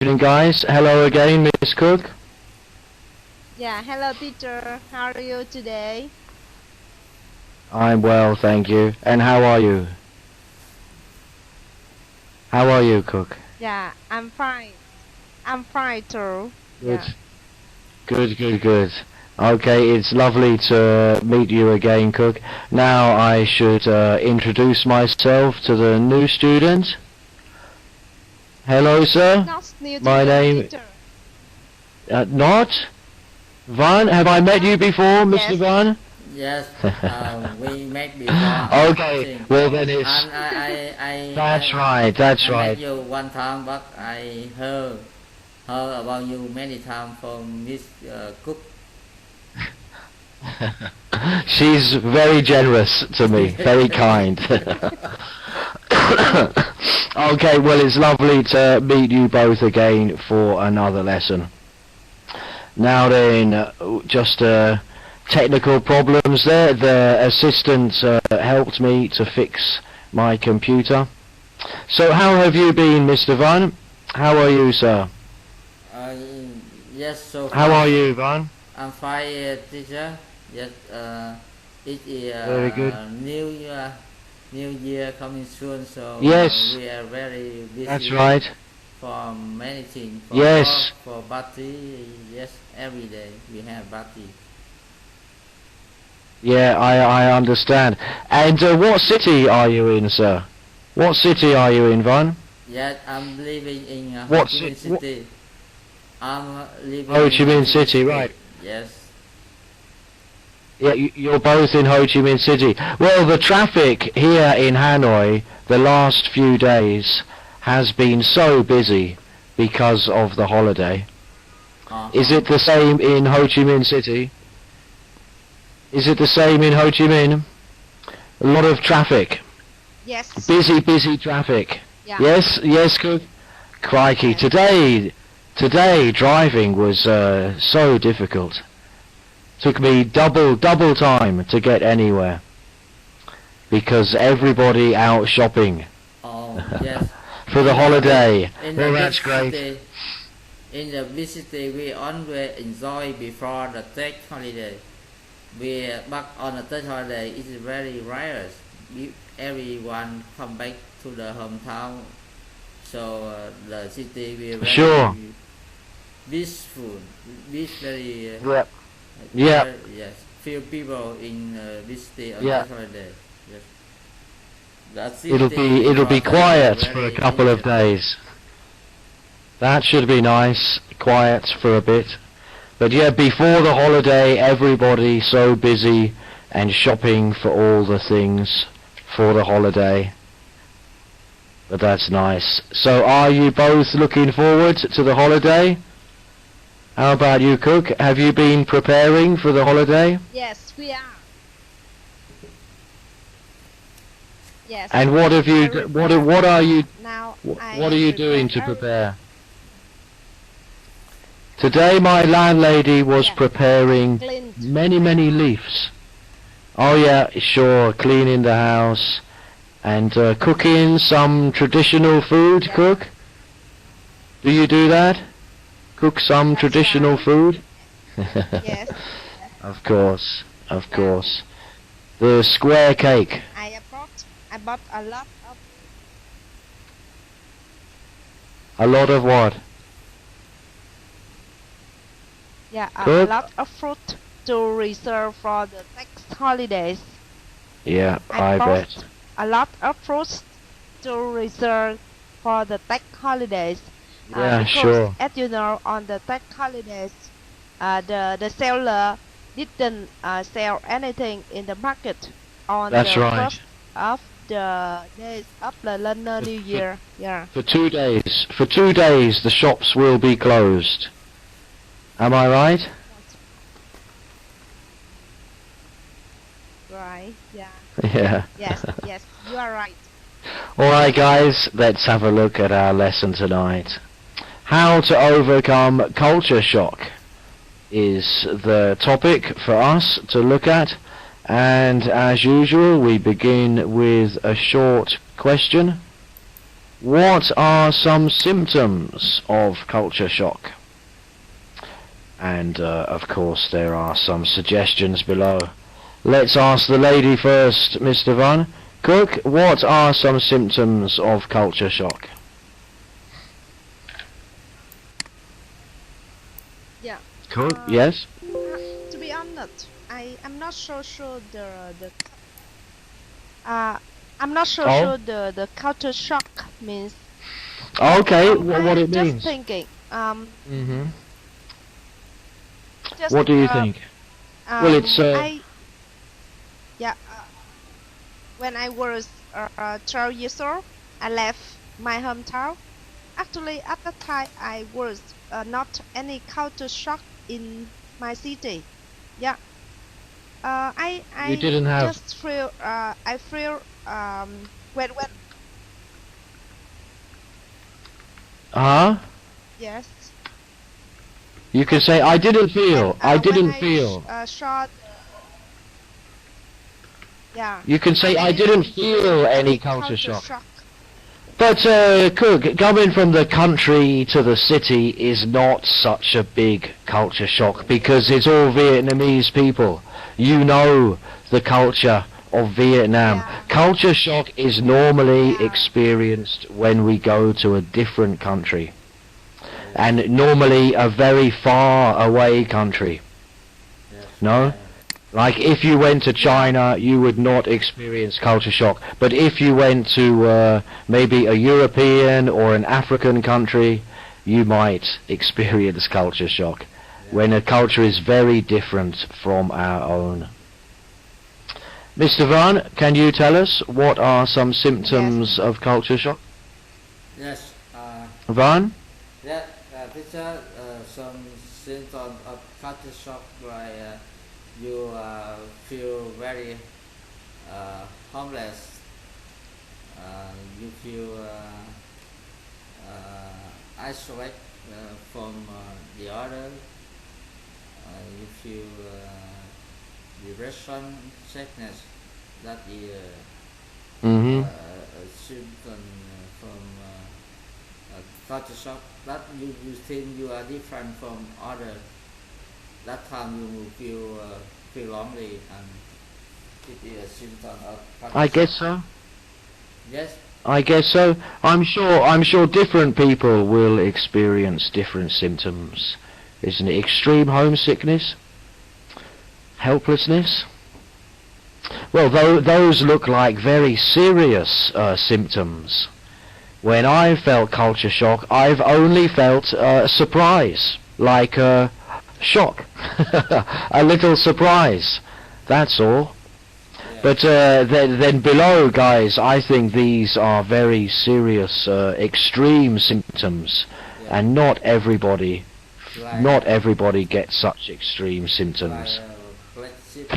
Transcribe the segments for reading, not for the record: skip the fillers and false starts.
evening, guys. Hello again, Miss Cook. Yeah, hello teacher. How are you today? I'm well, thank you. And how are you? How are you, Cook? Yeah, I'm fine. I'm fine too. Good. Yeah. Good. Okay, it's lovely to meet you again, Cook. Now I should introduce myself to the new student. Hello, sir. Not new My name... teacher. Not? Van? Have I met you before, Mr. Yes. Van? Yes, we met before. Okay, well then it's... And That's right, that's I right. met you one time, but I heard about you many times from Miss Cook. She's very generous to me, very kind. Okay, well it's lovely to meet you both again for another lesson. Now then, just technical problems there. The assistant helped me to fix my computer. So how have you been, Mr. Van? How are you, sir? Yes, so How are you, Van? I'm fine, teacher. Yes, it is Very good. New Year coming soon, so Yes. we are very busy. That's right. For many things. For Yes. work, for party, yes, every day we have party. Yeah, I understand. And what city are you in, sir? What city are you in, Van? Yes, I'm living in Ho What Chi Minh ci- City. I'm living Ho in Chi Minh City, right. Yes. Yeah, you're both in Ho Chi Minh City. Well, the traffic here in Hanoi the last few days has been so busy because of the holiday. Is it the same in Ho Chi Minh City? Is it the same in Ho Chi Minh? A lot of traffic. Yes. Busy traffic. Yeah. Yes, Cook. Crikey, Yes. today driving was so difficult. Took me double time to get anywhere because everybody out shopping Oh, yes. for the holiday. In Well, the that's big great. city, in the big city, we always enjoy before the third holiday. But on the third holiday, it is very rare. Everyone come back to the hometown, so the city will very Sure. peaceful, very Yep. Yeah. yes, few people in this city on Yeah. that holiday. Yes. The It'll be city quiet very for a couple of peaceful. days. That should be nice, quiet for a bit. But yeah, before the holiday, everybody so busy and shopping for all the things for the holiday. But that's nice. So are you both looking forward to the holiday? How about you, Cook? Have you been preparing for the holiday? Yes, we are. Yes. And what have you? What are you? Now What are you doing to prepare? Today my landlady was Yeah. preparing Cleaned. many leaves. Oh yeah, sure, cleaning the house and cooking some traditional food, Yeah. Cook? Do you do that? Cook some That's traditional right. food? Yes. Of course. The square cake. I bought a lot of A lot of what? a Good. lot of fruit to reserve for the next holidays. Yeah, I bought bet. a lot of fruits to reserve for the tech holidays. Yeah, Because, sure. as you know, on the tech holidays, the seller didn't sell anything in the market on That's the right. first of the days of the Lunar New Year. Yeah. For 2 days the shops will be closed. Am I right? Right. Yeah. Yeah. Yes, you are right. Alright guys, let's have a look at our lesson tonight. How to overcome culture shock is the topic for us to look at, and as usual we begin with a short question. what are some symptoms of culture shock? And of course there are some suggestions below. Let's ask the lady first, Mr. Van. Cook, what are some symptoms of culture shock? Yeah. Cook, yes? To be honest, I'm not so sure Oh. the culture shock means. Okay, what it I'm just means. thinking. Mm-hmm. Just, What do you think? Well, it's yeah. When I was 12 years old, I left my hometown. Actually, at that time, I was not any culture shock in my city. Yeah. I You didn't have. just feel I feel when Huh? yes. You can say I didn't feel. I didn't when feel. Shot. Yeah. You can say I didn't feel any culture shock. shock. But Cook, coming from the country to the city is not such a big culture shock because it's all Vietnamese people. You know the culture of Vietnam. Yeah. Culture shock is normally Yeah. experienced when we go to a different country. And normally a very far away country. Yes. No? Like if you went to China, you would not experience culture shock. But if you went to maybe a European or an African country, you might experience culture shock when a culture is very different from our own. Mr. Van, can you tell us what are some symptoms of culture shock? Yes. Van? Yeah. Teacher, some symptoms of culture shock like you feel very homeless. You feel isolated from the other. You feel depression, sadness. That is Mm-hmm. a symptom from culture shock. That you think you are different from other. That time you will feel lonely, and it is a symptom of culture I guess shock. so. Yes. I guess so. I'm sure different people will experience different symptoms. Isn't it extreme homesickness? Helplessness? Well, those look like very serious symptoms. When I've felt culture shock, I've only felt surprise, like shock, a little surprise. That's all. Yeah. But then below, guys, I think these are very serious, extreme symptoms, Yeah. and not everybody Like, gets such extreme symptoms. black sheep.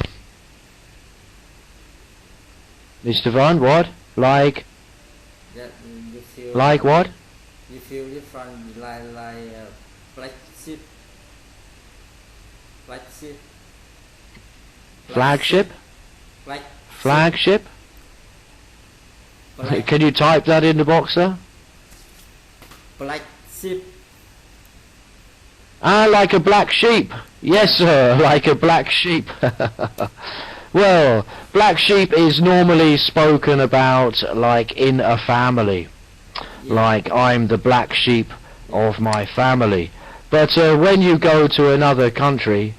Mr. Van, what? Like That you feel what? You feel different like black sheep. Black sheep. Flagship? Black Flagship? Black, Can you type that in the box, sir? black sheep. Ah, like a black sheep. Yes, sir, like a black sheep. Well, black sheep is normally spoken about like in a family. Yeah. Like, I'm the black sheep of my family. But when you go to another country,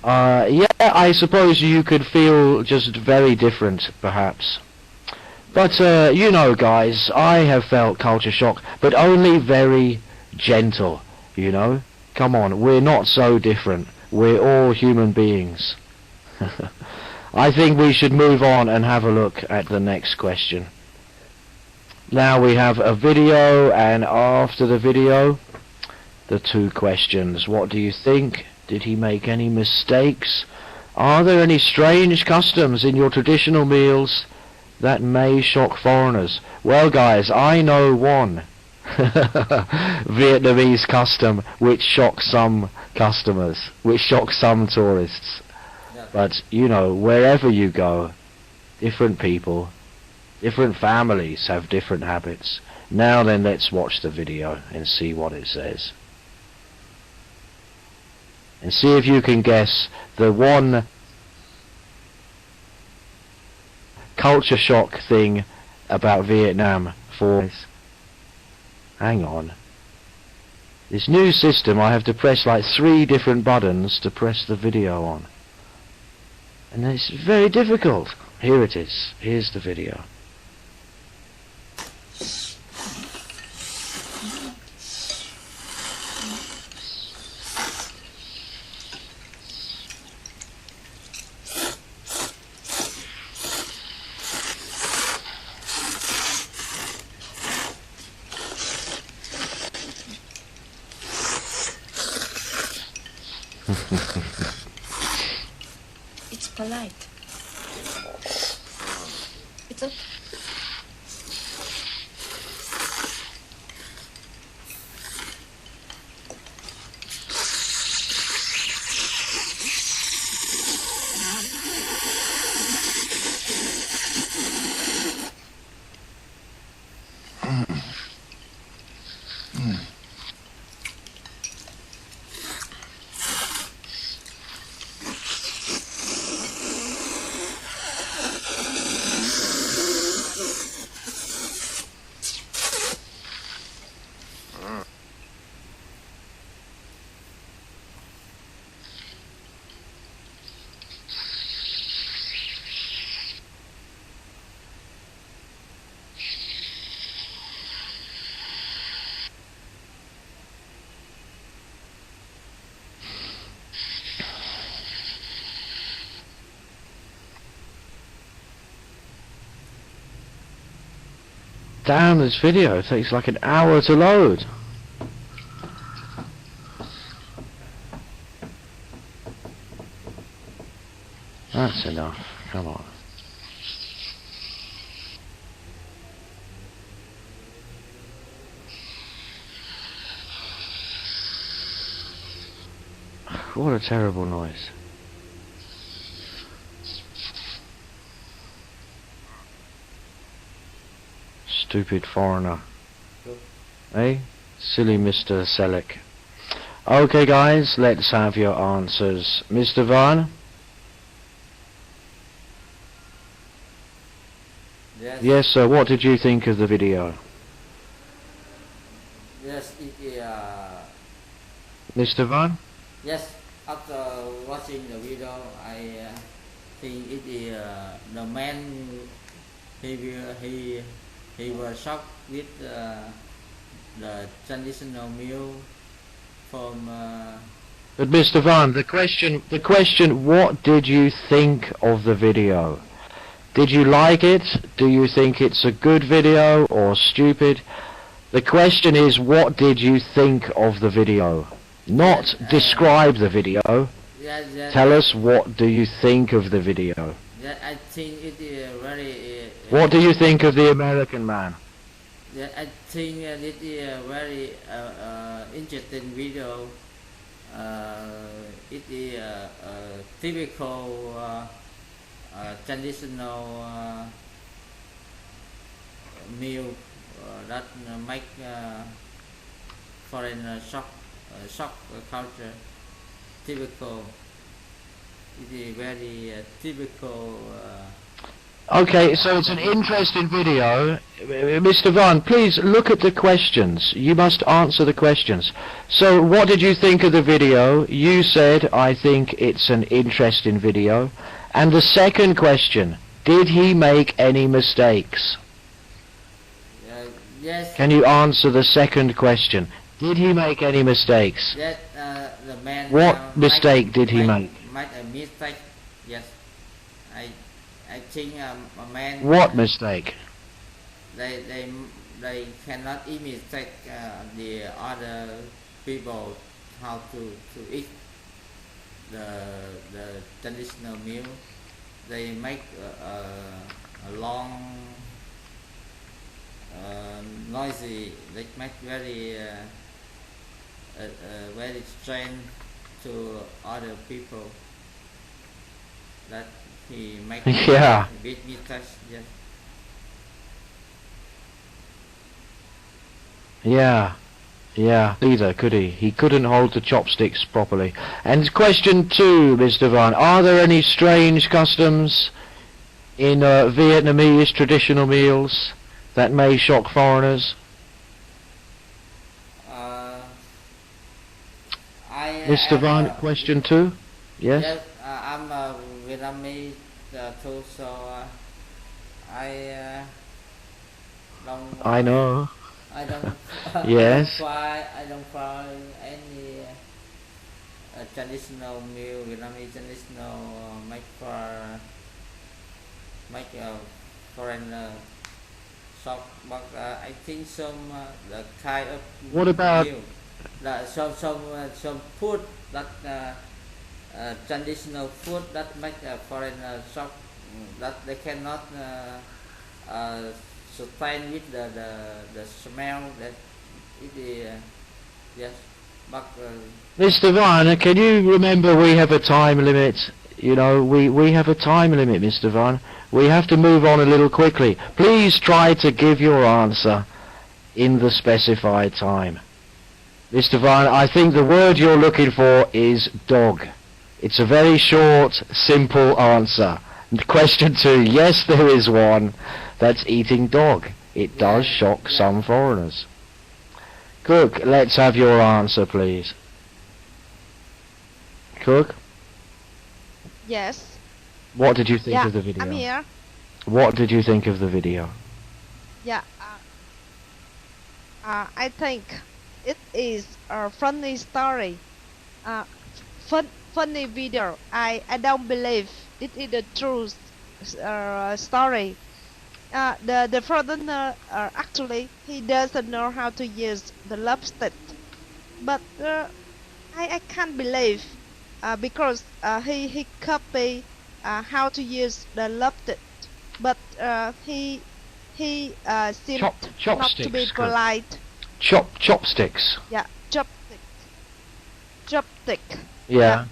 yeah, I suppose you could feel just very different, perhaps. But, you know, guys, I have felt culture shock, but only very gentle, you know? Come on, we're not so different. We're all human beings. I think we should move on and have a look at the next question. Now we have a video, and after the video, the two questions. What do you think? Did he make any mistakes? Are there any strange customs in your traditional meals that may shock foreigners? Well, guys, I know one Vietnamese custom which shocks some customers, which shocks some tourists. Yeah. But, you know, wherever you go, different people, different families have different habits. Now then, let's watch the video and see what it says. And see if you can guess the one culture shock thing about Vietnam for... Hang on. This new system, I have to press like 3 different buttons to press the video on. And it's very difficult. Here it is. Here's the video. It's polite. It's okay. Damn, this video takes like an hour to load. That's enough. Come on. What a terrible noise. Stupid foreigner. Eh? Silly Mr. Selleck. Okay guys, let's have your answers. Mr. Van? Yes. Yes sir, what did you think of the video? Yes, Mr. Van? yes. After watching the video, I think it is the man. He was shocked with the traditional meal from. But Mr. Van, the question, what did you think of the video? Did you like it? Do you think it's a good video or stupid? The question is, what did you think of the video? Not describe the video. Yes, Tell us, what do you think of the video? yes, I think it is very. What do you think of the American man? Yeah, I think it is a very interesting video. It is a typical traditional meal that make foreign shock culture. Typical. It is very typical. Okay, so it's an interesting video. Mr. Van, please look at the questions. You must answer the questions. So, what did you think of the video? You said, I think it's an interesting video. And the second question, did he make any mistakes? Yes. Can you answer the second question? Did he make any mistakes? Yes, the man. What mistake did he make? Make a mistake. Yes. I think a man. What mistake? They cannot imitate the other people how to eat the traditional meal. They make a long noisy. They make very very strange to other people. That he make Yeah. a bit mistakes. Yes. Yeah. Yeah, either, could he? He couldn't hold the chopsticks properly. And question 2, Mr. Van, are there any strange customs in Vietnamese traditional meals that may shock foreigners? Mr. Van, question 2? Yes? Yes, I'm Vietnamese too, so I don't. I know. I don't. Yes. I don't find any traditional meal Vietnamese traditional make foreign shop, but I think some the kind of What about... meal, some food that traditional food that make a foreign shop that they cannot sustain with the smell that it is yes, but Mr. Van, can you remember we have a time limit? You know, we have a time limit, Mr. Van. We have to move on a little quickly. Please try to give your answer in the specified time. Mr. Van, I think the word you're looking for is dog. It's a very short, simple answer. And question 2, yes, there is one that's eating dog. It does shock some foreigners. Cook, let's have your answer, please. Cook? Yes. What did you think Yeah, of the video? I'm here. What did you think of the video? Yeah. I think it is a funny story. Funny video. I don't believe it is a true story. The foreigner actually he doesn't know how to use the lobster, but I can't believe because he copy how to use the lobster, but he seemed not to be Chopsticks. polite. Chopsticks. Yeah, chopstick. Yeah.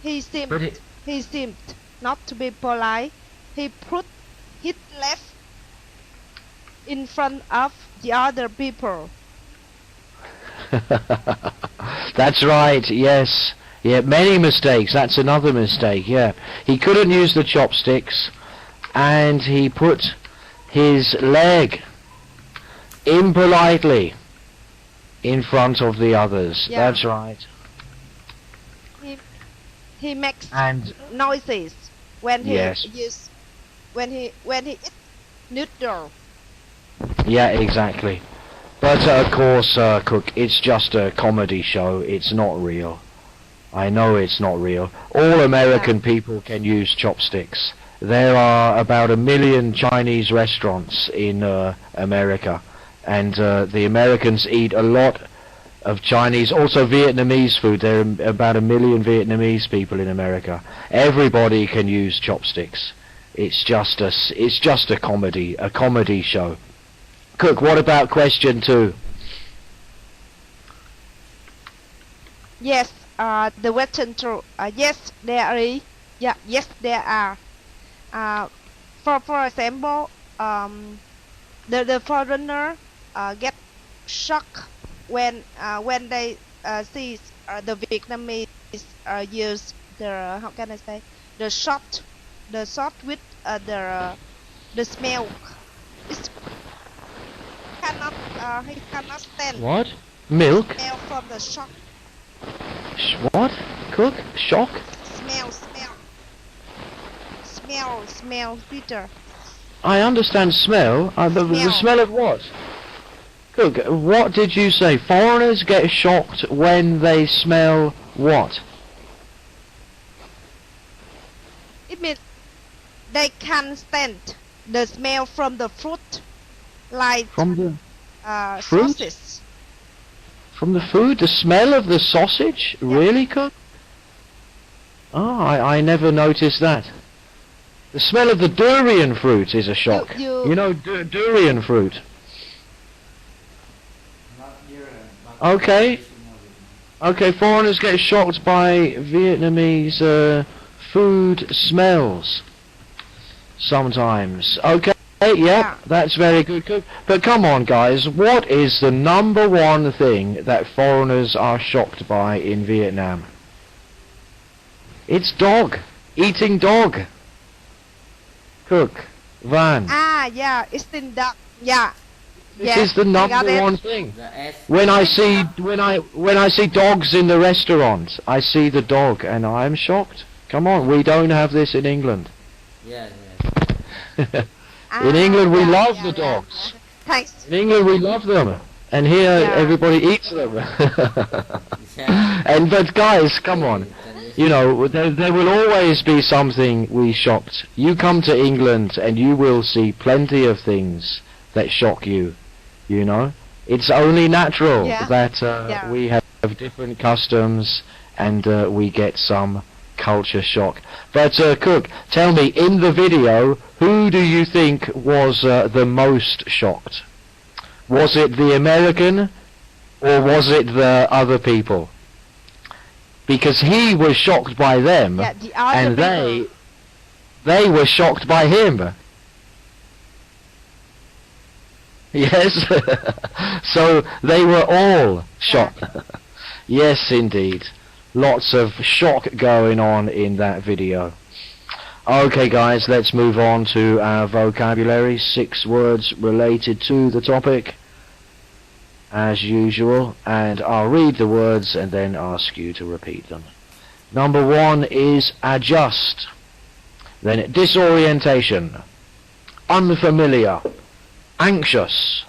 He seemed not to be polite. He put his left in front of the other people. That's right, yes. Yeah, many mistakes. That's another mistake, yeah. He couldn't use the chopsticks, and he put his leg impolitely in front of the others. Yeah. That's right. He makes And noises when he yes. when he eats noodle. Yeah, exactly. But of course, Cook, it's just a comedy show. It's not real. I know it's not real. All American people can use chopsticks. There are about 1 million Chinese restaurants in America, and the Americans eat a lot of Chinese, also Vietnamese food. There are about 1 million Vietnamese people in America. Everybody can use chopsticks. It's just a comedy show. Cook, what about question 2? Yes, the question true. Yes, there is. Yeah, yes, there are. For example, the foreigner get shocked when they see the Vietnamese use the how can I say the shot with the smell. It's he cannot stand What? Milk? smell from the shock. What? Cook? Shock? Smell bitter. I understand smell. The smell of what? Cook, what did you say? Foreigners get shocked when they smell what? It means they can't stand the smell from the fruit, like From the fruit? sausages. From the food? The smell of the sausage? Yeah. Really, Cook? Oh, I never noticed that. The smell of the durian fruit is a shock. You know durian fruit? not here. Okay. Okay, foreigners get shocked by Vietnamese food smells sometimes. Okay. yeah, that's very good, Cook. But come on, guys, what is the number one thing that foreigners are shocked by in Vietnam? It's dog. Eating dog. Cook. Van. Ah, yeah, it's in duck. Yeah. This Yeah, is the I got number it. one thing. The S. When I see dogs in the restaurant, I see the dog and I'm shocked. Come on, we don't have this in England. Yes, In England we yeah, love yeah, the yeah. dogs. Thanks. In England we love them. And here Yeah. everybody eats them. yes. And but guys, come on. You know, there will always be something we shocked. You come to England and you will see plenty of things that shock you. You know, it's only natural Yeah. that Yeah. we have different customs and we get some culture shock. But Cook, tell me, in the video, who do you think was the most shocked? Was it the American or was it the other people? Because he was shocked by them, Yeah, the other and people. they were shocked by him. Yes, so they were all shocked. Yes, indeed. Lots of shock going on in that video. Okay, guys, let's move on to our vocabulary. 6 words related to the topic, as usual, and I'll read the words and then ask you to repeat them. Number 1 is adjust. Then disorientation, unfamiliar, anxious,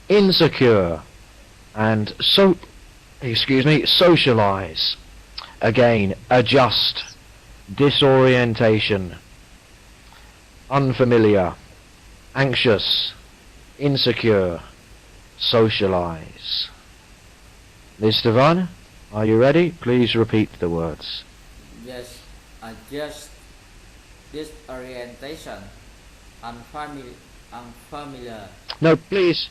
insecure, and socialize. Again, adjust, disorientation, unfamiliar, anxious, insecure, socialize. Mr. Van, are you ready? Please repeat the words. Yes. Adjust. Disorientation. Unfamiliar. No, please.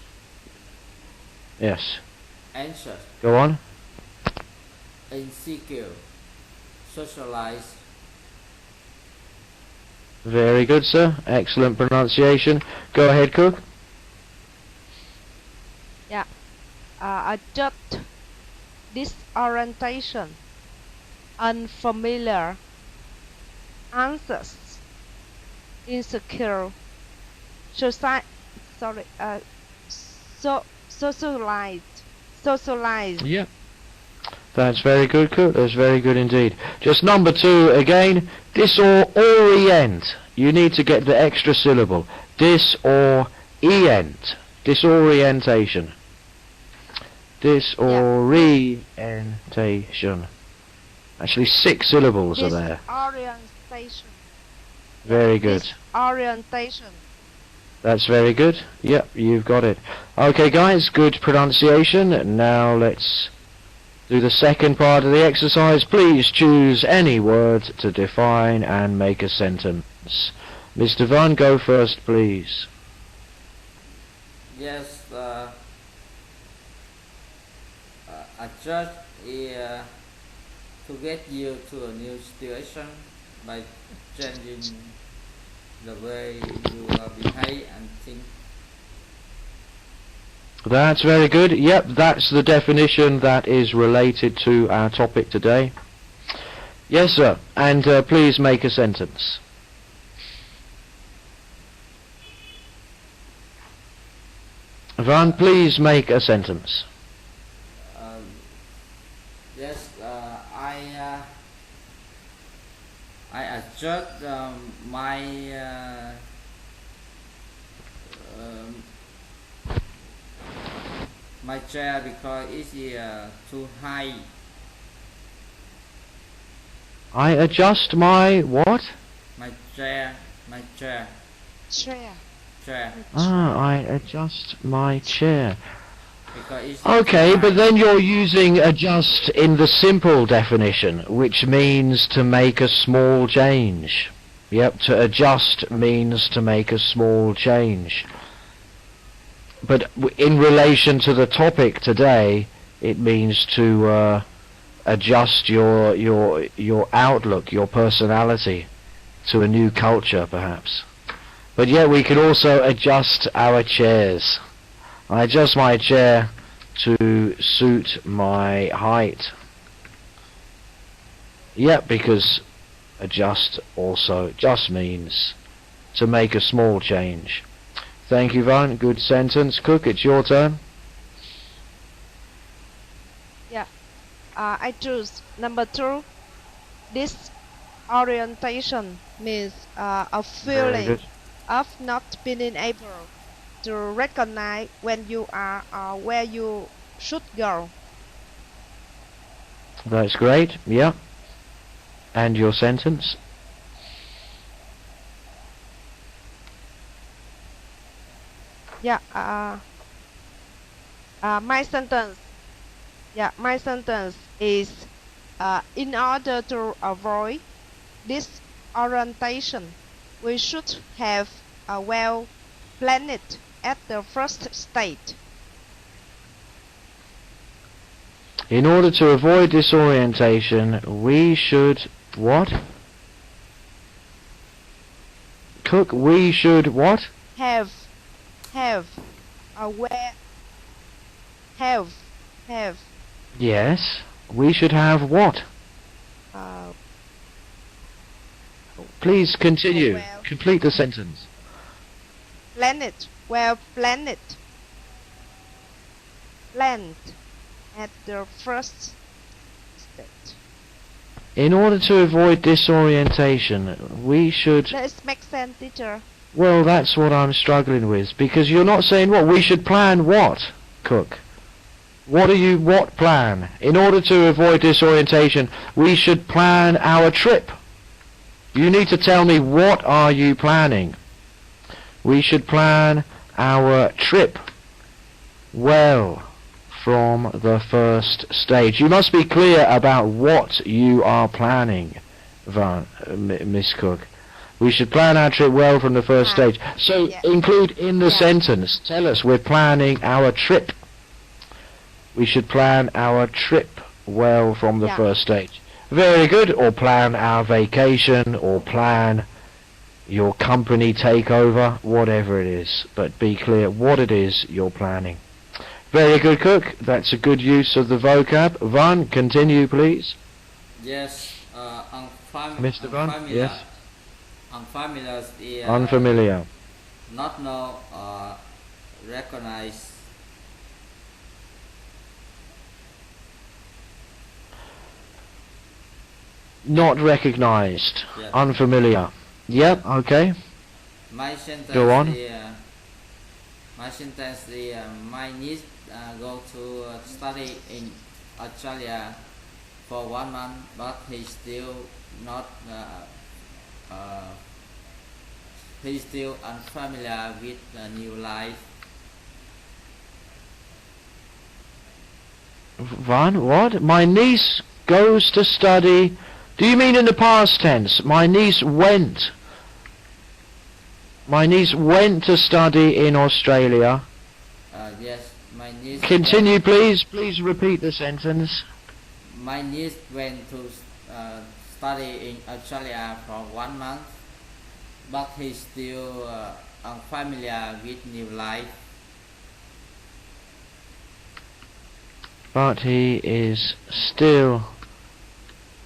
Yes. Anxious. Go on. Insecure. Socialize. Very good, sir. Excellent pronunciation. Go ahead, Cook. Adjust, disorientation, unfamiliar, anxious, insecure, socialized. Yeah. That's very good, Cook. That's very good indeed. Just number 2 again. Disorient. You need to get the extra syllable. Disorient. Disorientation. Disorientation. Actually, 6 syllables are there. Disorientation. Very good. Disorientation. That's very good. Yep, you've got it. Okay, guys, good pronunciation. Now let's do the second part of the exercise. Please choose any word to define and make a sentence. Mr. Van, go first, please. Yes. Adjust is to get you to a new situation by changing the way you behave and think. That's very good. Yep, that's the definition that is related to our topic today. Yes, sir. And please make a sentence. Van, please make a sentence. Yes, I adjust my chair because it's too high. I adjust my what? My chair. Chair. I adjust my chair. Because it's Okay, too but high. then you're using adjust in the simple definition, which means to make a small change. Yep, to adjust means to make a small change. But in relation to the topic today, it means to adjust your outlook, your personality, to a new culture, perhaps. But yet we could also adjust our chairs. I adjust my chair to suit my height. Yep, because adjust also just means to make a small change. Thank you, Van. Good sentence. Cook, it's your turn. I choose number 2. This orientation means a Very feeling good. of not being able to recognize when you are or where you should go. That's great. Yeah. And your sentence? My sentence is in order to avoid this orientation, we should have a well planned at the first stage. In order to avoid disorientation, we should what? Cook, we should what? Have a well have Yes. We should have what? uh, Please continue. well. Complete the sentence. planned at the first stage. In order to avoid disorientation, we should... Does make sense, teacher? Well, that's what I'm struggling with, because you're not saying what? We should plan what, Cook? What plan? In order to avoid disorientation, we should plan our trip. You need to tell me what are you planning. We should plan our trip well from the first stage. You must be clear about what you are planning, Miss Cook. We should plan our trip well from the first stage. So Yeah. include in the Yeah. sentence, tell us we're planning our trip. We should plan our trip well from the Yeah. first stage. Very good. Or plan our vacation, or plan your company takeover, whatever it is. But be clear what it is you're planning. Very good, Cook. That's a good use of the vocab. Van, continue, please. Yes, Mr. Van? unfamiliar. Yes. Unfamiliar is Unfamiliar. not know or recognize. Not recognized. Yeah. Unfamiliar. Yep, okay. My sentence Go on. is my niece go to study in Australia for 1 month, but he's still not he's still unfamiliar with the new life. Van, what? My niece goes to study... Do you mean in the past tense? My niece went. My niece went to study in Australia. Yes, my niece. Continue, please. Please repeat the sentence. My niece went to study in Australia for 1 month, but he's still unfamiliar with new life. But he is still...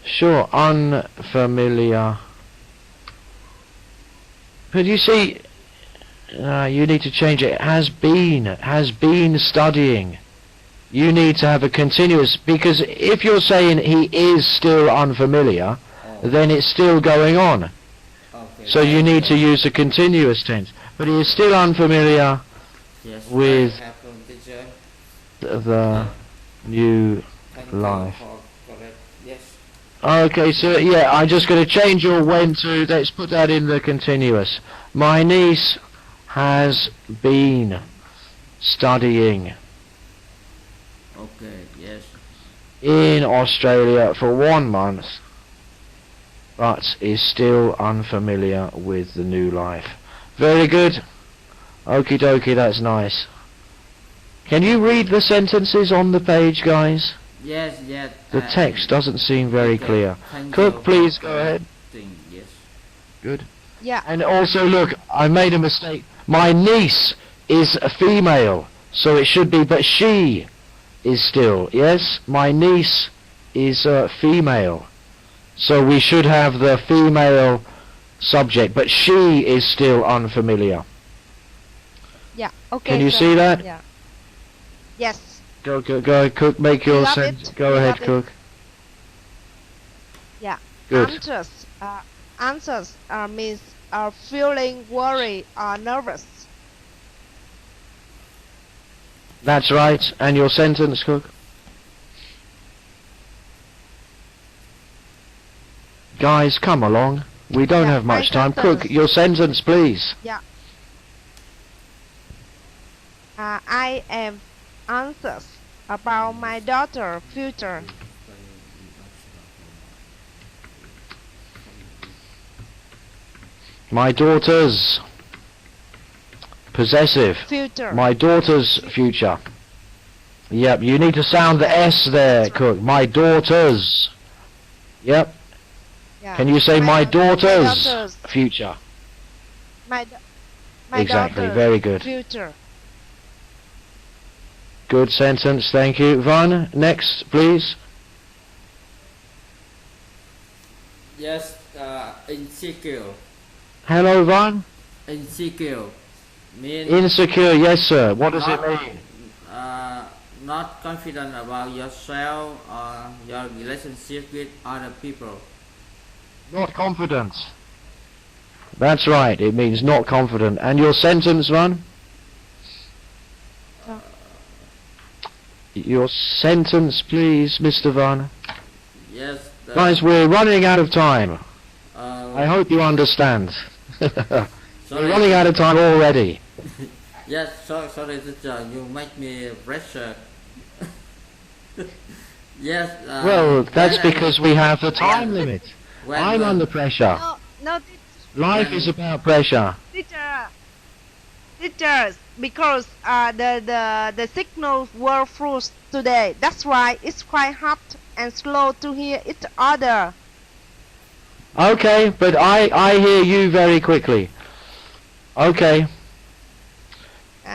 Sure, unfamiliar. But you see, you need to change it. Has been studying. You need to have a continuous, because if you're saying he is still unfamiliar, then it's still going on. Okay. So you need to use a continuous tense. But he is still unfamiliar Yes, with I have from teacher. the new Thank you life. for correct. Yes. Okay, so yeah, I'm just going to change your when to, let's put that in the continuous. My niece has been studying Okay. Yes. in Australia for 1 month, but is still unfamiliar with the new life. Very good. Okie dokie, that's nice. Can you read the sentences on the page, guys? Yes. Yes. The text doesn't seem very Okay, clear. thank you Cook, for please go ahead. correcting. Yes. Good. Yeah. And also, look, I made a mistake. My niece is a female, so it should be, but she is still. Yes, my niece is female, so we should have the female subject, but she is still unfamiliar. Yeah. Okay. Can you sir. see that? Yeah. Yes. Go, Cook. Make your Got sense. it. Go We ahead, got it. Cook. Yeah. Good. Answers means feeling worried or nervous. That's right. And your sentence, Cook? Guys, come along. We don't Yeah, have much my time. Cook, sentence. your sentence, please. Yeah. I am anxious about my daughter's future. My daughter's possessive. Future. My daughter's future. Yep, you need to sound the S there, That's right. Cook. My daughter's. Yep. Yeah. Can you say my daughter's daughter's future? my da- my Exactly, daughter's very good. future. Good sentence, thank you. Van, next, please. Yes, insecure. Hello, Van. Insecure means Insecure, yes, sir. What does it Not- mean? not confident about yourself or your relationship with other people. Not confident. That's right, it means not confident. And your sentence, Van? Your sentence, please, Mr. Van. Yes. Guys, we're running out of time. uh, I hope you understand. We're sorry. running out of time already. Yes, sorry, teacher. You make me pressure. Yes. Well, that's when I- because we have the time limit. when I'm when- under pressure. No, Life is about pressure. teachers, because the signals were frozen today. That's why it's quite hard and slow to hear each other. Okay, but I hear you very quickly. Okay.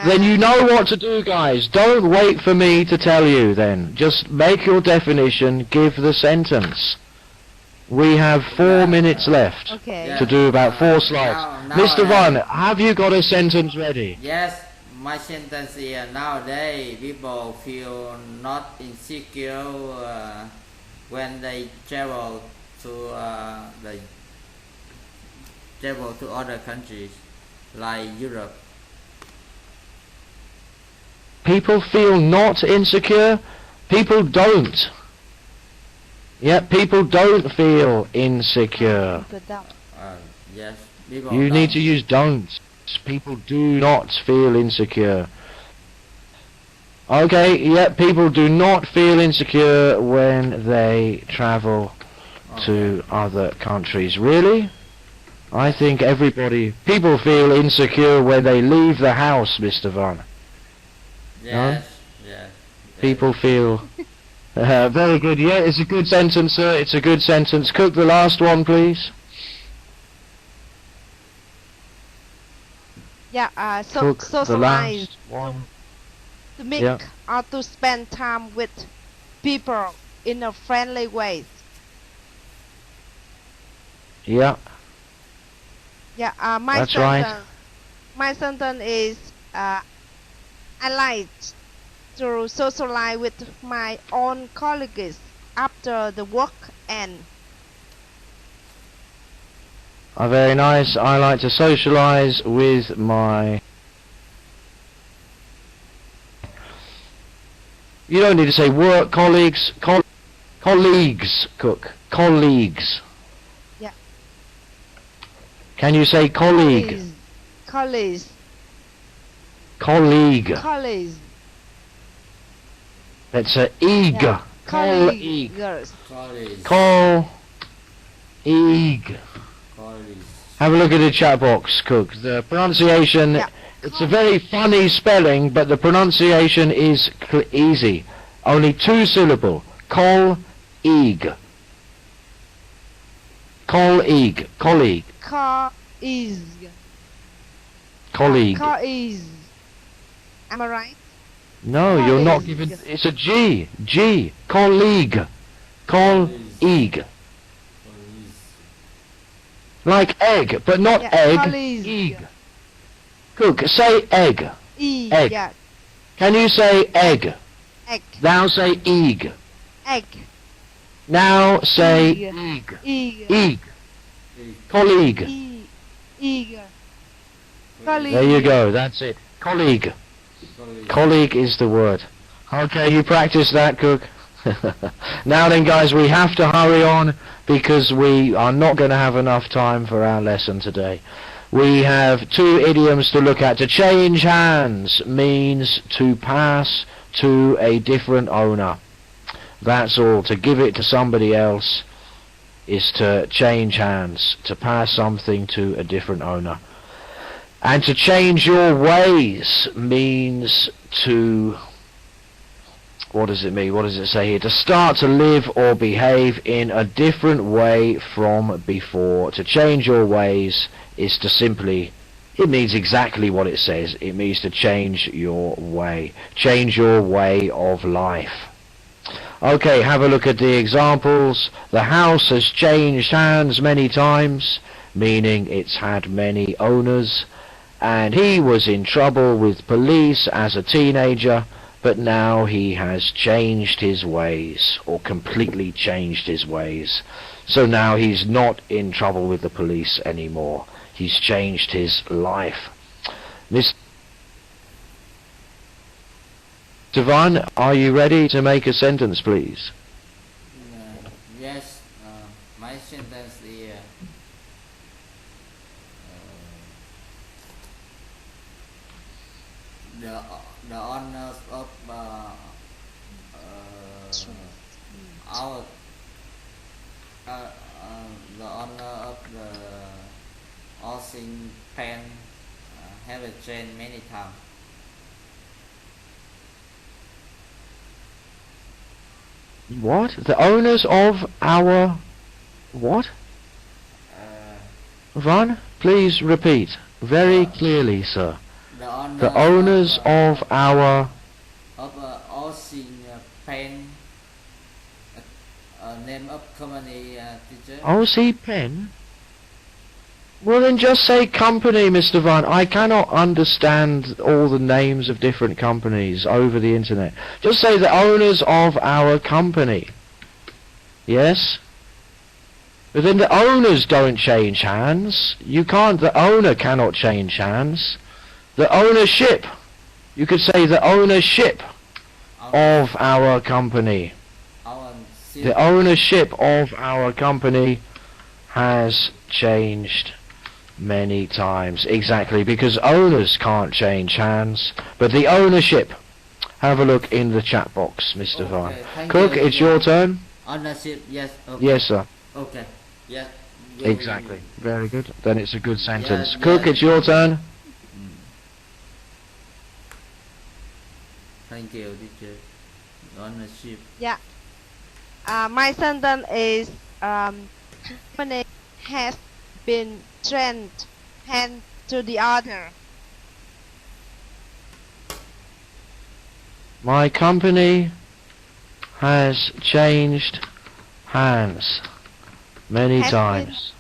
Then you know what to do, guys. Don't wait for me to tell you then. Just make your definition, give the sentence. We have 4 minutes left Okay. Yeah. to do about 4 slides. Now Mr. I- Van, have you got a sentence ready? Yes, my sentence is nowadays people feel not insecure when they travel to other countries like Europe. People feel not insecure? People don't. Yeah, people don't feel insecure. Good job. Yes, people. You need don't. to use don't. People do not feel insecure. Okay, yeah, people do not feel insecure when they travel to other countries. Really? I think people feel insecure when they leave the house, Mr. Van. Yes, yes. People feel... very good, yeah, it's a good sentence, sir, it's a good sentence. Cook the last one, please. Yeah. Cook the Socialize, last one. to meet Yeah. or to spend time with people in a friendly way. Yeah, Yeah. My That's sentence. right. My sentence is I like to socialize with my own colleagues after the work end. very nice. I like to socialise with my... You don't need to say work colleagues, colleagues, Cook. Colleagues. Yeah. Can you say colleague? Colleagues. Colleague. Colleagues. That's a eag. Yeah. Colleague. Colleagues. Colleagues. Colleague. Colleagues. Have a look at the chat box, Cook. The pronunciation, Yeah. it's a very funny spelling, but the pronunciation is easy. Only 2 syllable. Colleague. Colleague. Colleague. is. Colleague. Is. Am I right? No, you're not Colleague. given. It's a G. G. Colleague. Colleague. Like egg, but not Yeah, egg. colleague. Egg. Cook, say egg. Egg. Yeah. Can you say egg? Egg. Now say egg. Egg. Now say Egg. egg. Egg. Egg. Colleague. Egg. Colleague. There you go, that's it. Colleague. Colleague is the word. Okay, you practice that, Cook. Now then, guys, we have to hurry on because we are not going to have enough time for our lesson today. We have two idioms to look at. To change hands means to pass to a different owner. That's all. To give it to somebody else is to change hands, to pass something to a different owner. And to change your ways means to... What does it mean? What does it say here? To start to live or behave in a different way from before. To change your ways is to simply... It means exactly what it says. It means to change your way. Change your way of life. Okay, have a look at the examples. The house has changed hands many times, meaning it's had many owners. And he was in trouble with police as a teenager, but now he has changed his ways, or completely changed his ways. So now he's not in trouble with the police anymore. He's changed his life. Mr. Van, are you ready to make a sentence, please? Yes, my sentence is the owners of our the owner of the Austin pen have changed many times. What? The owners of our... What? Van, please repeat. Very clearly, sir. The owners of our... Of Austin pen, name of company, teacher. OC Pen? Well then just say company, Mr. Van. I cannot understand all the names of different companies over the internet. Just say the owners of our company. Yes? But then the owners don't change hands. You can't, the owner cannot change hands. The ownership. You could say the ownership of our company. The ownership of our company has changed many times. Exactly, because owners can't change hands, but the ownership. Have a look in the chat box, Mr. Van. Cook, it's your turn. Ownership, yes. Okay. Yes, sir. Okay. Yes. Exactly. Very good. Then it's a good sentence. Yes, Cook, yes. it's your turn. Thank you, teacher. Ownership. Yeah. My sentence is company has been changed hand to the other. My company has changed hands many Has times.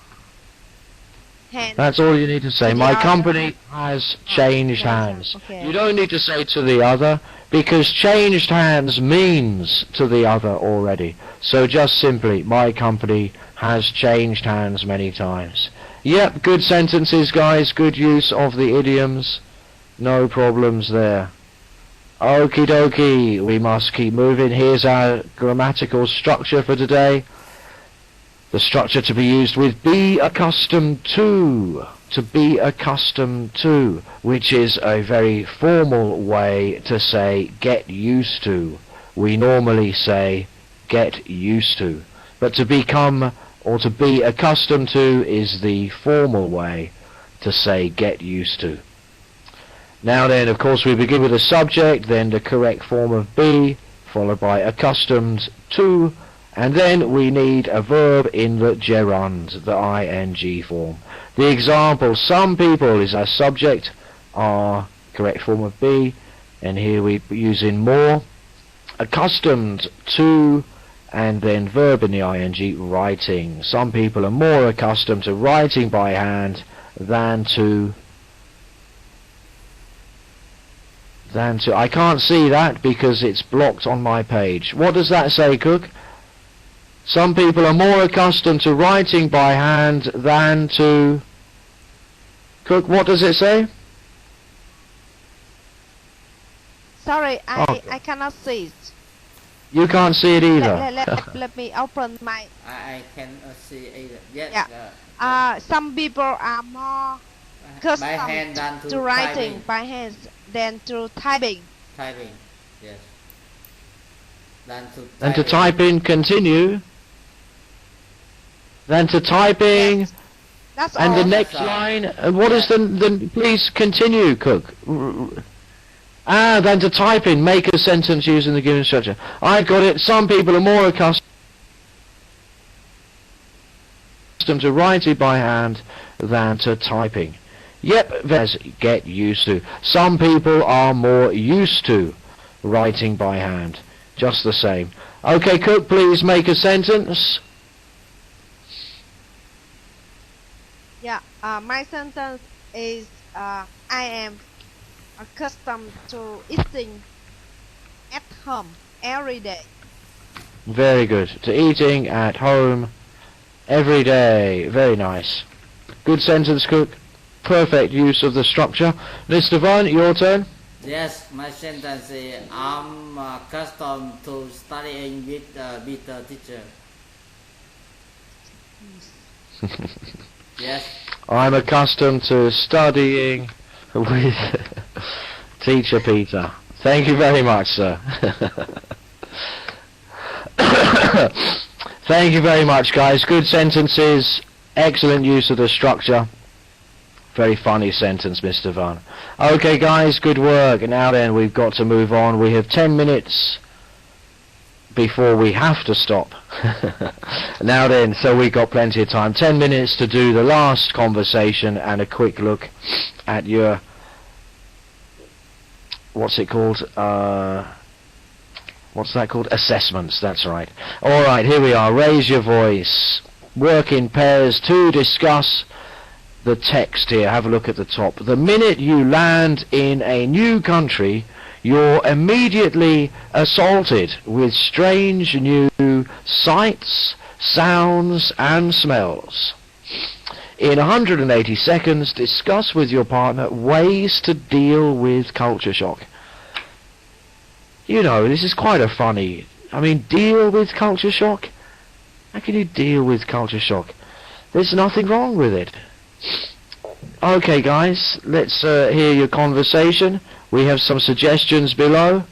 Hand. That's all you need to say. To the My other. company has changed hands. Okay. You don't need to say to the other, because changed hands means to the other already. So just simply, my company has changed hands many times. Yep, good sentences, guys. Good use of the idioms. No problems there. Okie dokie, we must keep moving. Here's our grammatical structure for today. The structure to be used with be accustomed to be accustomed to, which is a very formal way to say get used to. We normally say get used to, but to become or to be accustomed to is the formal way to say get used to. Now then, of course, we begin with a subject, then the correct form of be, followed by accustomed to, And then we need a verb in the gerund, the ing form. The example, some people is our subject, are correct form of be, and here we're using more. Accustomed to, and then verb in the ing, writing. Some people are more accustomed to writing by hand than to I can't see that because it's blocked on my page. What does that say, Cook? Some people are more accustomed to writing by hand than to... Cook, what does it say? Sorry, Oh. I cannot see it. You can't see it either. Let me open my... I can see either. Yes. Yeah. Some people are more By hand than accustomed to to writing typing. by hands than to typing. Typing. Yes. Than to typing, continue. Than to typing... Yes. That's And all. the next line, what is the please continue, Cook. Than to type in, make a sentence using the given structure. I got it. Some people are more accustomed to writing by hand than to typing. Yep, there's get used to. Some people are more used to writing by hand. Just the same. Okay, Cook, please make a sentence. Yeah, my sentence is I am accustomed to eating at home every day. Very good. To eating at home every day. Very nice. Good sentence, Cook. Perfect use of the structure. Mr. Vaughan, your turn. Yes, my sentence is I'm accustomed to studying with a teacher. Yes. I'm accustomed to studying with Teacher Peter. Thank you very much, sir. Thank you very much, guys. Good sentences. Excellent use of the structure. Very funny sentence, Mr. Vaughan. Okay, guys, good work. Now then, we've got to move on. We have 10 minutes before we have to stop. Now then, so we've got plenty of time. 10 minutes to do the last conversation and a quick look at your... What's it called? What's that called? Assessments, that's right. Alright, here we are. Raise your voice. Work in pairs to discuss the text here. Have a look at the top. The minute you land in a new country, you're immediately assaulted with strange new sights, sounds and smells. In 180 seconds, discuss with your partner ways to deal with culture shock. You know, this is quite a funny... I mean, deal with culture shock? How can you deal with culture shock? There's nothing wrong with it. Okay, guys, let's hear your conversation. We have some suggestions below.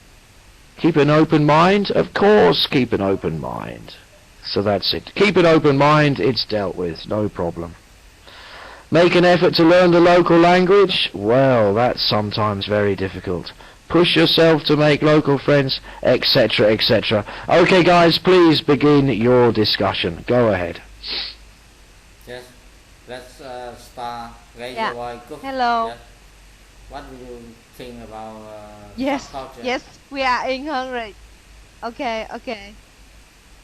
Keep an open mind. Of course, keep an open mind. So that's it. Keep an open mind. It's dealt with. No problem. Make an effort to learn the local language. Well, that's sometimes very difficult. Push yourself to make local friends, etc., etc. Okay, guys, please begin your discussion. Go ahead. Yes. Let's start. Raise Yeah. your voice. Go. Hello. Yes. What do you think about Yes, culture? yes, we are in Hungary. Okay.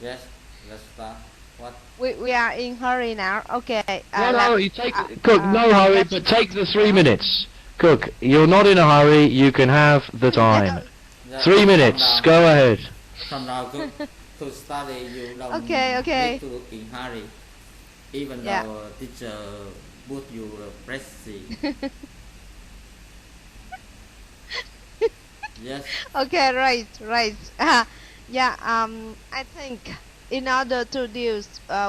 Yes. Let's start. What? We are in hurry now. Okay. No, you take... Cook, no hurry, let's- but take the 3 minutes. Cook, you're not in a hurry. You can have the time. Yes, 3 minutes. From now, Go ahead. From now to study, you don't Okay. need to in hurry. Even Yeah. though teacher put you press C. Yes. Okay, right. Yeah. I think in order to deal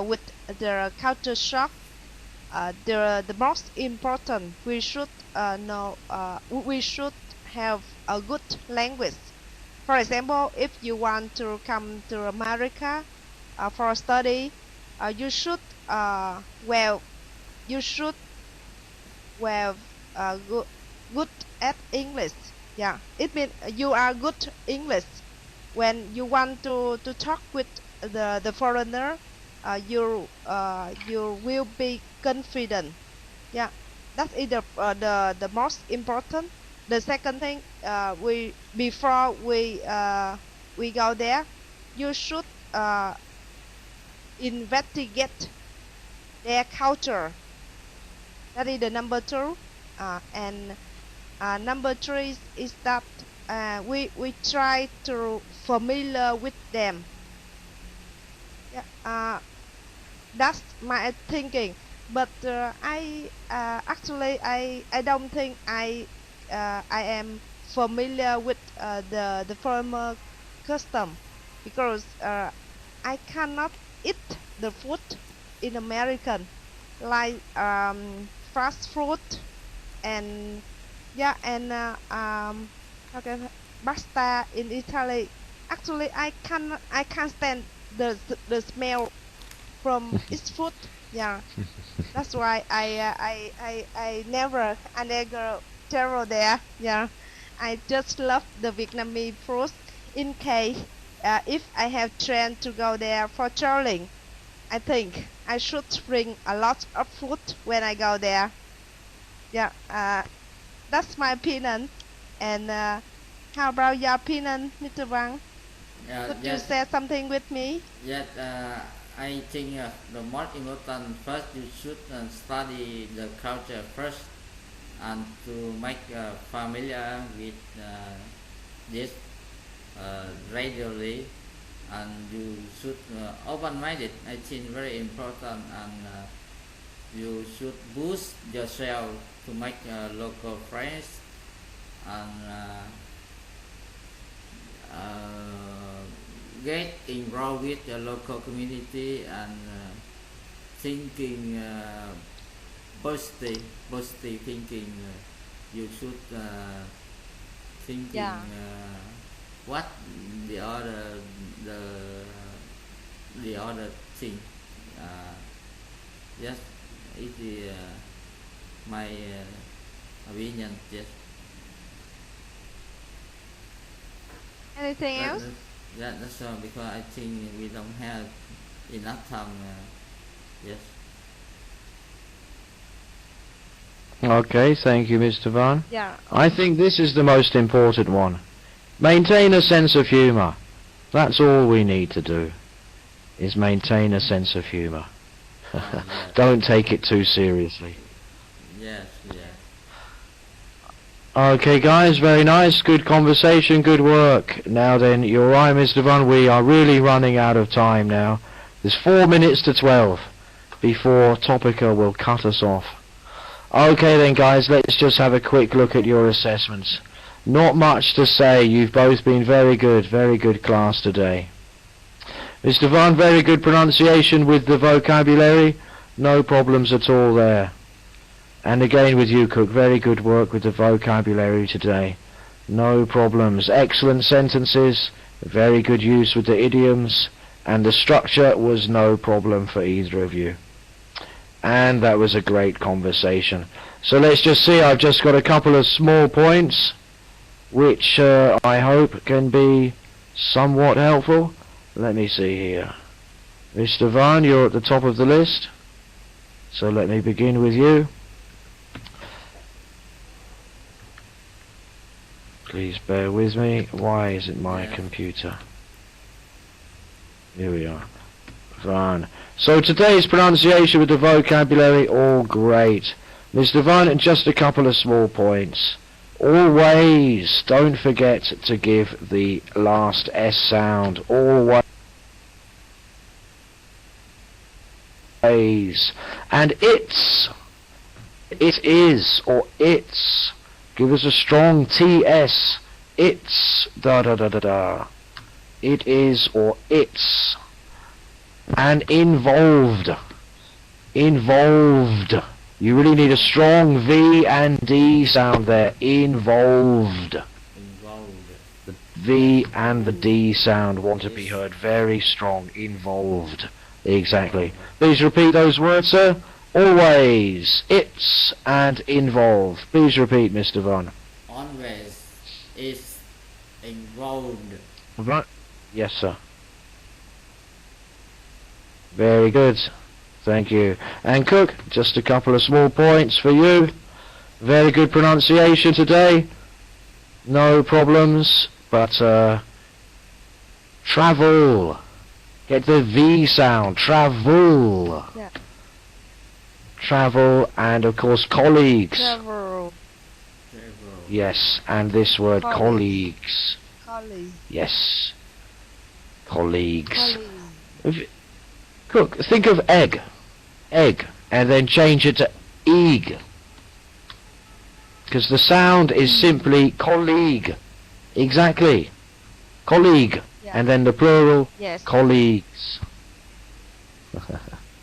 with the culture shock, the most important we should know. We should have a good language. For example, if you want to come to America for study, you should good at English. Yeah, it means you are good English when you want to talk with the foreigner, you will be confident. Yeah, that is the most important. The second thing, we before we go there, you should investigate their culture. That is the number two. And number three is that we try to familiar with them. Yeah, that's my thinking. But actually I don't think I am familiar with the former custom, because I cannot eat the food in American, like fast food, and yeah, and okay, pasta in Italy. Actually I can't stand the smell from its food. Yeah, that's why I never travel there. Yeah, I just love the Vietnamese food. In case if I have chance to go there for traveling, I think I should bring a lot of food when I go there. Yeah, that's my opinion. And how about your opinion, Mr. Wang? Could you Yes, say something with me? yes. I think the most important first you should study the culture first, and to make familiar with this regularly, and you should open-minded. I think very important, and you should boost yourself to make local friends, and get involved with the local community, and thinking positive thinking. You should thinking Yeah. what the other the the other thing. Yes, it is my opinion. Yes. Anything That, else? that's all, because I think we don't have enough time. Yes. Okay, thank you, Mr. Van. Yeah. I think this is the most important one. Maintain a sense of humour. That's all we need to do, is maintain a sense of humour. Yes. Don't take it too seriously. Yes. Yes. Okay, guys, very nice. Good conversation, good work. Now then, you're right, Mr. Van. We are really running out of time now. There's 4 minutes to 12 before Topica will cut us off. Okay then, guys, let's just have a quick look at your assessments. Not much to say. You've both been very good class today. Mr. Van, very good pronunciation with the vocabulary. No problems at all there. And again with you, Cook, very good work with the vocabulary today. No problems. Excellent sentences. Very good use with the idioms. And the structure was no problem for either of you. And that was a great conversation. So let's just see, I've just got a couple of small points which I hope can be somewhat helpful. Let me see here. Mr. Van, you're at the top of the list. So let me begin with you. Please bear with me. Why isn't my computer? Here we are. Van. So today's pronunciation with the vocabulary, all great. Mr. Van, just a couple of small points. Always, don't forget to give the last S sound. Always. And it's, it is, or it's. Give us a strong TS. It's, da da da da da. It is, or it's. And involved. Involved. You really need a strong V and D sound there. Involved. Involved. The V and the D sound want to be heard very strong. Involved. Exactly. Please repeat those words, sir. Always. It's and involved. Please repeat, Mr. Van. Always is involved. Right. Yes, sir. Very good. Thank you. And Cook, just a couple of small points for you. Very good pronunciation today. No problems. But travel. Get the V sound. Travel. Yeah. Travel, and of course colleagues. Travel. Yes, and this word Colleagues. colleagues. Colleagues. Yes. Colleagues. Colleagues. Cook, think of egg. Egg. And then change it to eeg. Because the sound is simply colleague. Exactly. Colleague. Yeah. And then the plural, Yes. colleagues.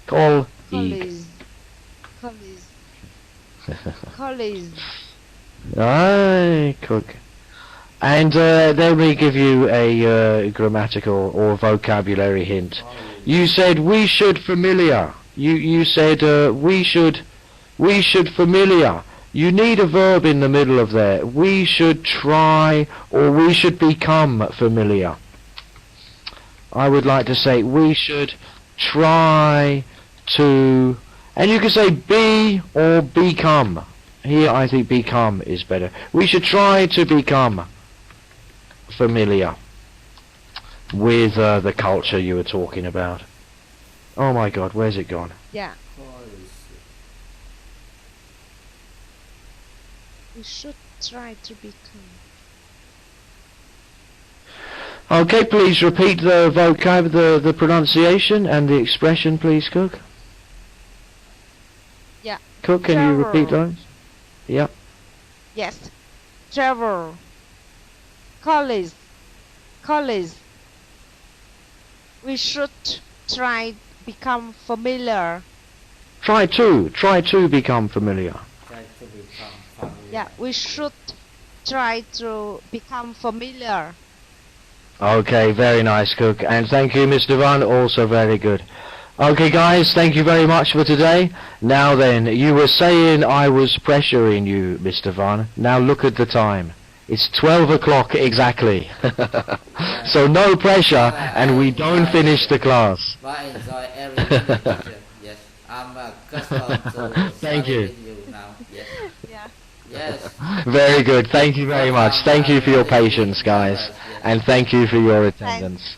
Colleague. Colleagues. Colleagues. Colleagues. Aye, Cook. And then we give you a grammatical or vocabulary hint. You said we should familiar. You said we should familiar. You need a verb in the middle of there. We should try or we should become familiar. I would like to say we should try to, and you can say be or become. Here I think become is better. We should try to become familiar with the culture you were talking about. Oh my God, where's it gone? Yeah. We should try to become. Okay, please repeat the vocab, the pronunciation and the expression, please, Cook. Yeah. Cook, can you repeat Travel. those? Yeah. Yes. Travel. Colleagues. Colleagues. We should try become familiar. Try to become familiar. Try to become familiar. Yeah, we should try to become familiar. Okay, very nice, Cook. And thank you, Mr. Van, also very good. Okay, guys, thank you very much for today. Now then, you were saying I was pressuring you, Mr. Van. Now look at the time. It's 12 o'clock exactly. So no pressure, and we don't finish the class. But I enjoy every minute, teacher. Yes, I'm accustomed to Thank study you. with you now. Yes. Yeah. Yes. Very good. Thank you very much. Thank you for your patience, guys. And thank you for your attendance.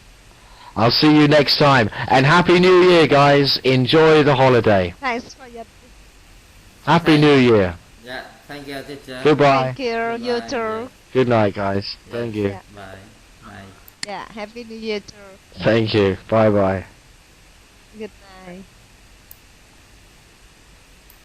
I'll see you next time. And Happy New Year, guys. Enjoy the holiday. Thanks for your. Happy New Year. Yeah, thank you, teacher. Goodbye. Thank you. You Goodbye, too. Good night, guys. Thank you. Yeah. Bye. Bye. Yeah. Happy New Year too. Thank you. Bye-bye. Good night.